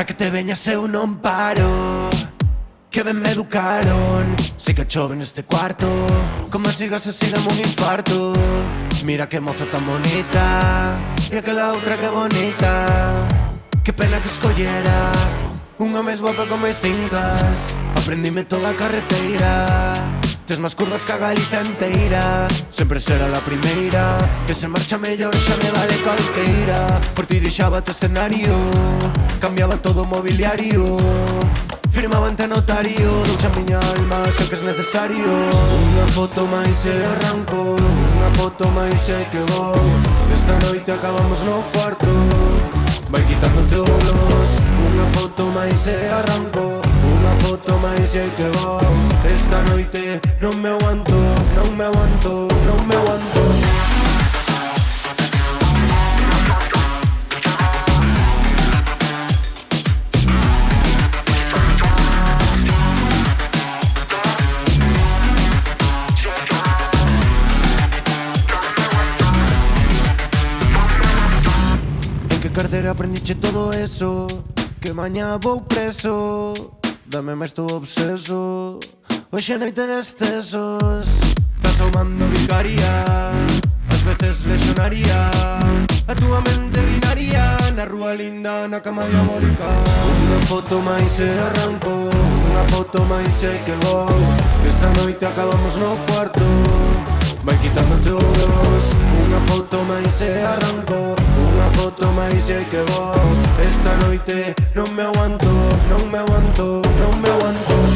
Pa que te veñas eu non paro, que ben me educaron. Si que chove neste cuarto, como sigas así dame un infarto. Mira que moza tan bonita, e aquela outra que bonita. Que pena que escollera unha máis guapa con máis fincas. Aprendime toda a carreteira, tes máis curvas que a Galicia enteira. Sempre será la primeira, que se marcha mellor xa me vale calqueira. Por ti deixaba tu escenario, cambiaba todo o mobiliario, firmaba ante notario, ducha a miña alma, sei que es necesario. Unha foto máis e arranco, unha foto máis e que vou. Esta noite acabamos no cuarto, vai quitando trolos. Unha foto máis e arranco, unha foto máis e que vou. Esta noite non me aguanto, non me aguanto, non me aguanto. Que cartera aprendiche todo eso, que mañá vou preso. Dame máis tu obseso, hoxe noite de excesos. Estás aumando vicaría, ás veces lesionaría a túa mente binaria, na rúa linda, na cama diabólica. Unha foto máis e arranco, unha foto máis e que vou. Esta noite acabamos no cuarto, vai quitando todos. Unha foto máis e arranco, unha foto máis e que vou. Esta noite non me aguanto, non me aguanto, non me aguanto.